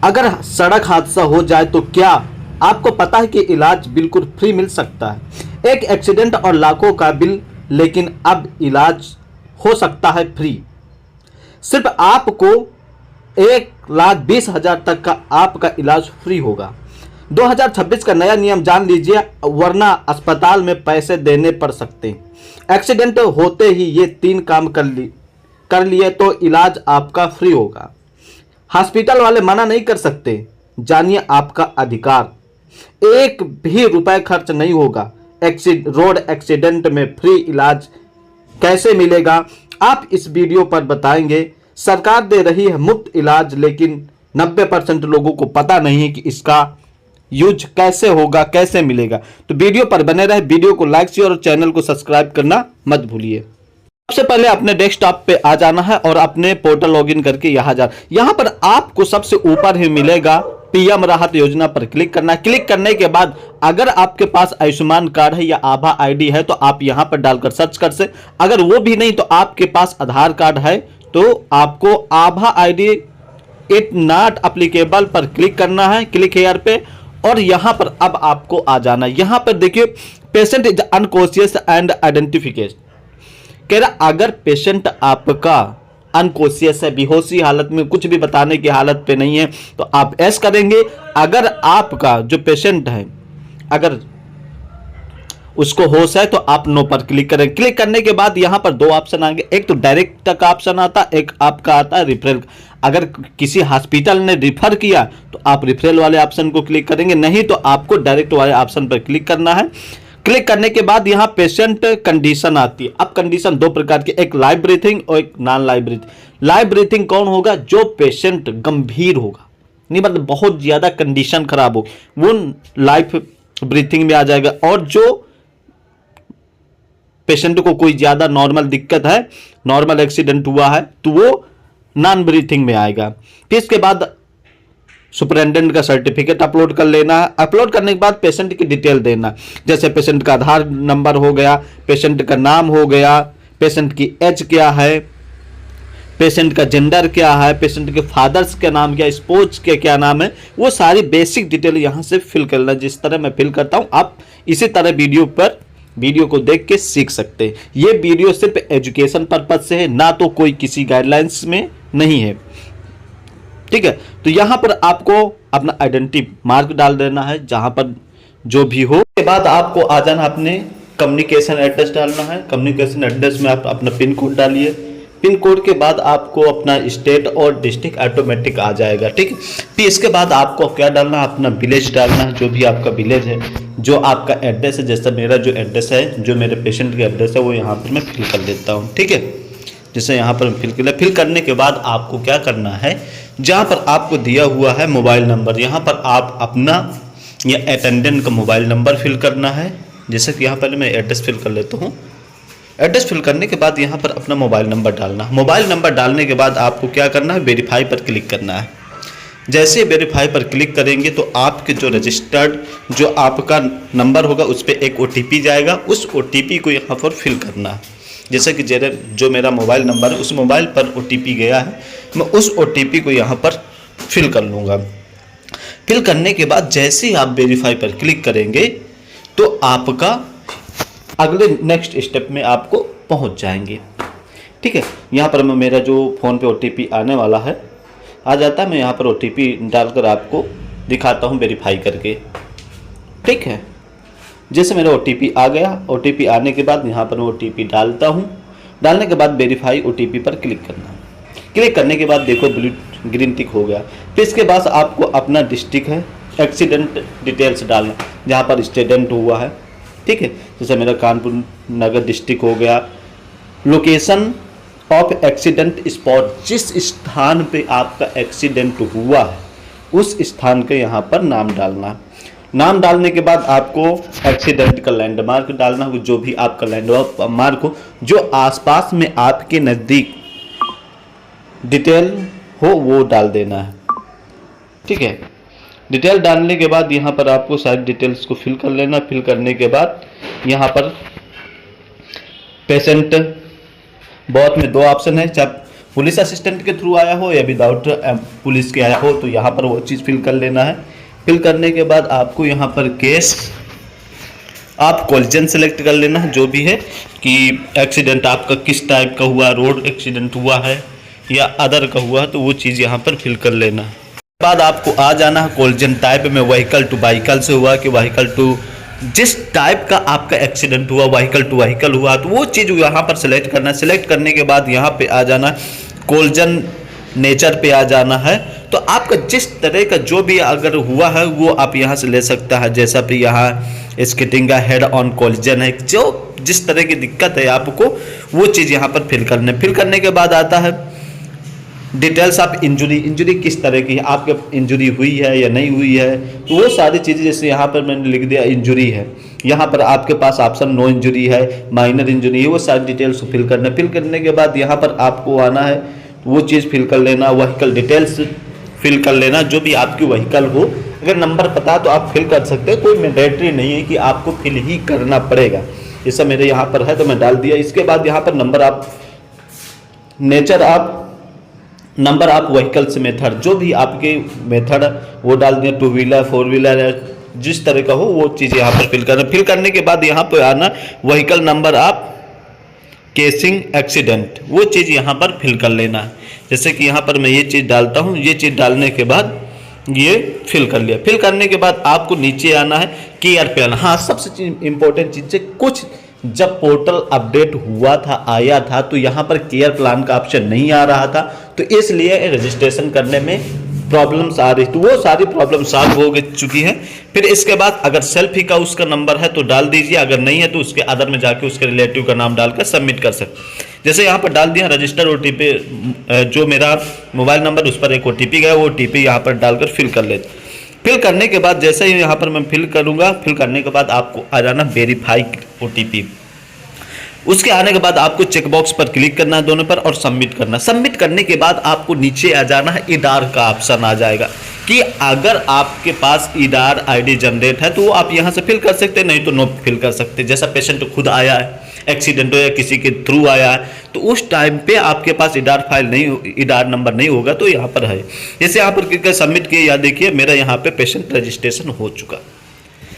अगर सड़क हादसा हो जाए तो क्या आपको पता है कि इलाज बिल्कुल फ्री मिल सकता है। एक एक्सीडेंट और लाखों का बिल, लेकिन अब इलाज हो सकता है फ्री। सिर्फ आपको 1,20,000 तक का आपका इलाज फ्री होगा। 2026 का नया नियम जान लीजिए, वरना अस्पताल में पैसे देने पड़ सकते हैं। एक्सीडेंट होते ही ये 3 काम कर लिए तो इलाज आपका फ्री होगा। हॉस्पिटल वाले मना नहीं कर सकते। जानिए आपका अधिकार, एक भी रुपए खर्च नहीं होगा। रोड एक्सीडेंट में फ्री इलाज कैसे मिलेगा, आप इस वीडियो पर बताएंगे। सरकार दे रही है मुफ्त इलाज, लेकिन 90% लोगों को पता नहीं है कि इसका यूज कैसे होगा, कैसे मिलेगा। तो वीडियो पर बने रहे, वीडियो को लाइक शेयर और चैनल को सब्सक्राइब करना मत भूलिए। सबसे पहले अपने डेस्कटॉप पे आ जाना है और अपने पोर्टल लॉगिन करके यहाँ पर आपको सबसे ऊपर ही मिलेगा पीएम राहत योजना पर क्लिक करना है। क्लिक करने के बाद अगर आपके पास आयुष्मान कार्ड है या आभा आईडी है तो आप यहाँ पर डालकर सर्च कर से। अगर वो भी नहीं तो आपके पास आधार कार्ड है तो आपको आभा आईडी इट नॉट एप्लीकेबल पर क्लिक करना है। क्लिक हेयर पे और यहाँ पर अब आपको आ जाना है। यहाँ पर देखिए patient is unconscious and identification कह रहा, अगर पेशेंट आपका अनकॉन्शियस है, बेहोशी हालत में, कुछ भी बताने की हालत पे नहीं है तो आप एस करेंगे। अगर आपका जो पेशेंट है अगर उसको होश है तो आप नो पर क्लिक करें। क्लिक करने के बाद यहाँ पर 2 ऑप्शन आएंगे, एक तो डायरेक्ट का ऑप्शन आता है, एक आपका आता है रिफरल। अगर किसी हॉस्पिटल ने रिफर किया तो आप रिफरल वाले ऑप्शन को क्लिक करेंगे, नहीं तो आपको डायरेक्ट वाले ऑप्शन पर क्लिक करना है। क्लिक करने के बाद यहाँ पेशेंट कंडीशन आती है। अब कंडीशन 2 प्रकार की, एक लाइव ब्रीथिंग और एक non live breathing. Live breathing कौन होगा, जो पेशेंट गंभीर होगा, नहीं मतलब बहुत ज्यादा कंडीशन खराब हो, वो लाइव ब्रीथिंग में आ जाएगा। और जो पेशेंट को कोई ज्यादा नॉर्मल दिक्कत है, नॉर्मल एक्सीडेंट हुआ है, तो वो नॉन ब्रीथिंग में आएगा। फिर इसके बाद सुपरिटेंडेंट का सर्टिफिकेट अपलोड कर लेना है। अपलोड करने के बाद पेशेंट की डिटेल देना, जैसे पेशेंट का आधार नंबर हो गया, पेशेंट का नाम हो गया, पेशेंट की एज क्या है, पेशेंट का जेंडर क्या है, पेशेंट के फादर्स का नाम क्या, स्पोर्ट्स के क्या नाम है, वो सारी बेसिक डिटेल यहाँ से फिल करना। जिस तरह मैं फिल करता हूँ आप इसी तरह वीडियो को देख के सीख सकते हैं। ये वीडियो सिर्फ एजुकेशन पर्पज से है, ना तो कोई किसी गाइडलाइंस में नहीं है, ठीक है। तो यहां पर आपको अपना आइडेंटिटी मार्क डाल देना है, जहां पर जो भी हो। के बाद आपको आ जाना, अपने कम्युनिकेशन एड्रेस डालना है। कम्युनिकेशन एड्रेस में आप अपना पिन कोड डालिए। पिन कोड के बाद आपको अपना स्टेट और डिस्ट्रिक्ट ऑटोमेटिक आ जाएगा, ठीक है। फिर इसके बाद आपको क्या डालना है, अपना विलेज डालना है, जो भी आपका विलेज है, जो आपका एड्रेस है। जैसे मेरा जो एड्रेस है, जो मेरे पेशेंट का एड्रेस है, वो यहाँ पर मैं फिल कर देता हूँ, ठीक है। जैसे यहाँ पर फिल करने के बाद आपको क्या करना है, जहाँ पर आपको दिया हुआ है मोबाइल नंबर, यहाँ पर आप अपना या अटेंडेंट का मोबाइल नंबर फिल करना है। जैसे कि यहाँ पर मैं एड्रेस फिल कर लेता हूँ। एड्रेस फिल करने के बाद यहाँ पर अपना मोबाइल नंबर डालना है। मोबाइल नंबर डालने के बाद आपको क्या करना है, वेरीफाई पर क्लिक करना है। जैसे वेरीफाई पर क्लिक करेंगे तो आपके जो रजिस्टर्ड जो आपका नंबर होगा उस पर एक OTP जाएगा। उस OTP को यहाँ पर फिल करना है। जैसे कि जो मेरा मोबाइल नंबर है उस मोबाइल पर OTP गया है, मैं उस OTP को यहाँ पर फिल कर लूँगा। फिल करने के बाद जैसे ही आप वेरीफाई पर क्लिक करेंगे तो आपका अगले नेक्स्ट स्टेप में आपको पहुँच जाएंगे, ठीक है। यहाँ पर मैं मेरा जो फ़ोन पे OTP आने वाला है आ जाता है, मैं यहाँ पर OTP डालकर आपको दिखाता हूँ वेरीफाई करके, ठीक है। जैसे मेरा OTP आ गया, OTP आने के बाद यहाँ पर मैं OTP डालता हूँ। डालने के बाद वेरीफाई OTP पर क्लिक करना है। क्लिक करने के बाद देखो ब्लू ग्रीन टिक हो गया। फिर इसके बाद आपको अपना डिस्ट्रिक्ट है, एक्सीडेंट डिटेल्स डालना, जहाँ पर एक्सीडेंट हुआ है, ठीक है। जैसे मेरा कानपुर नगर डिस्ट्रिक्ट हो गया। लोकेशन ऑफ एक्सीडेंट स्पॉट, जिस स्थान पे आपका एक्सीडेंट हुआ है उस स्थान के यहाँ पर नाम डालना। नाम डालने के बाद आपको एक्सीडेंट का लैंडमार्क डालना हो, जो भी आपका लैंडमार्क हो, जो आसपास में आपके नज़दीक डिटेल हो वो डाल देना है, ठीक है। डिटेल डालने के बाद यहाँ पर आपको सारी डिटेल्स को फिल कर लेना। फिल करने के बाद यहाँ पर पेशेंट बहुत में 2 ऑप्शन है, चाहे पुलिस असिस्टेंट के थ्रू आया हो या विदाउट पुलिस के आया हो, तो यहाँ पर वो चीज़ फिल कर लेना है। फिल करने के बाद आपको यहाँ पर केस आप कोलिजन सेलेक्ट कर लेना है, जो भी है कि एक्सीडेंट आपका किस टाइप का हुआ, रोड एक्सीडेंट हुआ है या अदर का हुआ है, तो वो चीज़ यहाँ पर फिल कर लेना है। बाद आपको आ जाना है कोलिजन टाइप में, व्हीकल टू व्हीकल से हुआ कि व्हीकल टू, जिस टाइप का आपका एक्सीडेंट हुआ व्हीकल टू व्हीकल हुआ, तो वो चीज़ यहाँ पर सिलेक्ट करना है। सिलेक्ट करने के बाद यहाँ पे आ जाना है कोलिजन नेचर पे आ जाना है। तो आपका जिस तरह का जो भी अगर हुआ है वो आप यहाँ से ले सकता है, जैसा भी यहाँ स्किटिंग का हेड ऑन कोलिजन है, जो जिस तरह की दिक्कत है आपको वो चीज़ यहाँ पर फिल करने। फिल करने के बाद आता है डिटेल्स ऑफ इंजरी किस तरह की है, आपके इंजरी हुई है या नहीं हुई है, तो वो सारी चीज़ें, जैसे यहाँ पर मैंने लिख दिया इंजरी है, यहाँ पर आपके पास ऑप्शन नो इंजरी है, माइनर इंजरी है, वो सारी डिटेल्स को फिल करना। फिल करने के बाद यहाँ पर आपको आना है वो चीज़ फिल कर लेना, व्हीकल डिटेल्स फिल कर लेना, जो भी आपकी व्हीकल हो। अगर नंबर पता तो आप फिल कर सकते हैं, कोई मैंडेटरी नहीं है कि आपको फिल ही करना पड़ेगा। जैसा मेरे यहाँ पर है तो मैं डाल दिया। इसके बाद यहाँ पर नंबर आप नेचर आप नंबर ऑफ व्हीकल्स मेथड, जो भी आपके मेथड वो डाल दिया, 2 व्हीलर 4 व्हीलर जिस तरह का हो वो चीज़ यहाँ पर फिल करना। फिल करने के बाद यहाँ पर आना vehicle number of casing accident, वो चीज़ यहाँ पर फिल कर लेना है। जैसे कि यहाँ पर मैं ये चीज़ डालता हूँ, ये चीज़ डालने के बाद ये फिल कर लिया। फिल करने के बाद आपको नीचे आना है केयर प्लान। हाँ, सबसे इंपॉर्टेंट चीज़ है, कुछ जब पोर्टल अपडेट हुआ था आया था तो यहाँ पर केयर प्लान का ऑप्शन नहीं आ रहा था, तो इसलिए रजिस्ट्रेशन करने में प्रॉब्लम्स आ रही, तो वो सारी प्रॉब्लम सॉल्व हो चुकी है। फिर इसके बाद अगर सेल्फ ही का उसका नंबर है तो डाल दीजिए, अगर नहीं है तो उसके अदर में जाके उसके रिलेटिव का नाम डालकर सबमिट कर सकते। जैसे यहाँ पर डाल दिया रजिस्टर ओटीपी, जो मेरा मोबाइल नंबर उस पर एक ओटीपी गया, वो ओटीपी यहाँ पर डालकर फिल कर लेते। फिल करने के बाद जैसे ही यहाँ पर मैं फिल करूँगा, फिल करने के बाद आपको आ जाना वेरीफाई ओटीपी। उसके आने के बाद आपको चेक बॉक्स पर क्लिक करना है दोनों पर और सबमिट करना। सबमिट करने के बाद आपको नीचे आ जाना है इडार का ऑप्शन आ जाएगा कि अगर आपके पास इडार आईडी जनरेट है तो वो आप यहाँ से फिल कर सकते हैं, नहीं तो नो फिल कर सकते। जैसा पेशेंट खुद आया है, एक्सीडेंट हो या किसी के थ्रू आया है, तो उस टाइम पे आपके पास इडार फाइल नहीं, इडार नंबर नहीं होगा तो यहाँ पर है। जैसे यहाँ पर क्लिक कर सबमिट किए, या देखिए मेरा यहाँ पे पेशेंट रजिस्ट्रेशन हो चुका।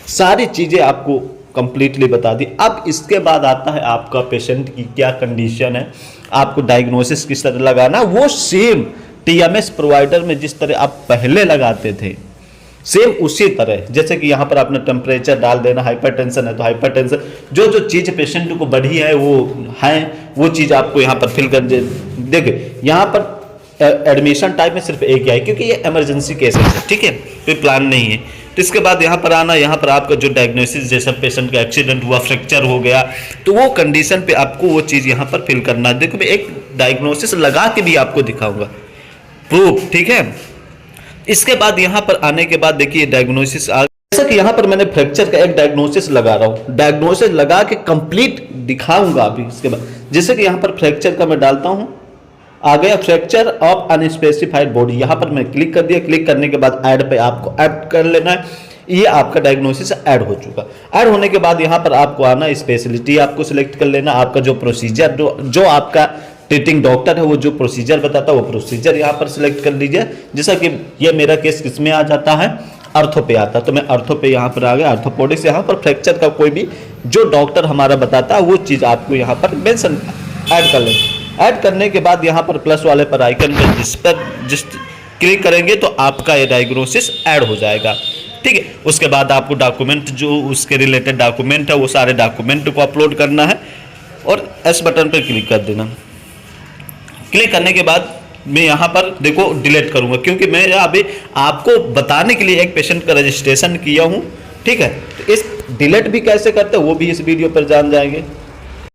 सारी चीज़ें आपको कंप्लीटली बता दी। अब इसके बाद आता है आपका पेशेंट की क्या कंडीशन है, आपको डायग्नोसिस किस तरह लगाना, वो सेम टीएमएस प्रोवाइडर में जिस तरह आप पहले लगाते थे सेम उसी तरह। जैसे कि यहाँ पर आपने टेम्परेचर डाल देना, हाइपरटेंशन है तो हाइपरटेंशन, जो जो चीज़ पेशेंट को बढ़ी है वो चीज़ आपको यहाँ पर फिल कर दे। देखिए यहाँ पर एडमिशन टाइप में सिर्फ एक ही है क्योंकि ये इमरजेंसी केस है, ठीक है, कोई प्लान नहीं है। तो इसके बाद यहाँ पर आना, यहाँ पर आपका जो डायग्नोसिस, जैसा पेशेंट का एक्सीडेंट हुआ, फ्रैक्चर हो गया, तो वो कंडीशन पे आपको वो चीज़ यहाँ पर फिल करना है। देखो मैं एक डायग्नोसिस लगा के भी आपको दिखाऊंगा प्रूफ, ठीक है। इसके बाद यहाँ पर आने के बाद देखिए डायग्नोसिस जैसा कि यहाँ पर मैंने फ्रैक्चर का एक डायग्नोसिस लगा रहा हूँ, डायग्नोसिस लगा के कंप्लीट दिखाऊंगा अभी। इसके बाद जैसे कि यहाँ पर फ्रैक्चर का मैं डालता हूँ, आ गया फ्रैक्चर ऑफ अनस्पेसिफाइड बॉडी, यहाँ पर मैं क्लिक कर दिया। क्लिक करने के बाद ऐड पे आपको ऐड कर लेना है, ये आपका डायग्नोसिस ऐड हो चुका। ऐड होने के बाद यहाँ पर आपको आना, स्पेशलिटी आपको सिलेक्ट कर लेना, आपका जो प्रोसीजर, जो आपका ट्रीटिंग डॉक्टर है वो जो प्रोसीजर बताता है वो प्रोसीजर यहाँ पर सिलेक्ट कर लीजिए। जैसा कि ये मेरा केस किस में आ जाता है, अर्थो पे आता है, तो मैं अर्थो पे यहाँ पर आ गया, अर्थोपोडिक्स। यहाँ पर फ्रैक्चर का कोई भी जो डॉक्टर हमारा बताता है वो चीज़ आपको यहाँ पर मेंशन ऐड कर लेंगे। ऐड करने के बाद यहाँ पर प्लस वाले पर आइकन पर जिस क्लिक करेंगे तो आपका ये डायग्नोसिस ऐड हो जाएगा, ठीक है। उसके बाद आपको डॉक्यूमेंट, जो उसके रिलेटेड डॉक्यूमेंट है वो सारे डॉक्यूमेंट को अपलोड करना है और एस बटन पर क्लिक कर देना। क्लिक करने के बाद मैं यहाँ पर देखो डिलीट करूँगा क्योंकि मैं अभी आपको बताने के लिए एक पेशेंट का रजिस्ट्रेशन किया हूँ, ठीक है। तो इस डिलीट भी कैसे करते हैं वो भी इस वीडियो पर जान जाएंगे।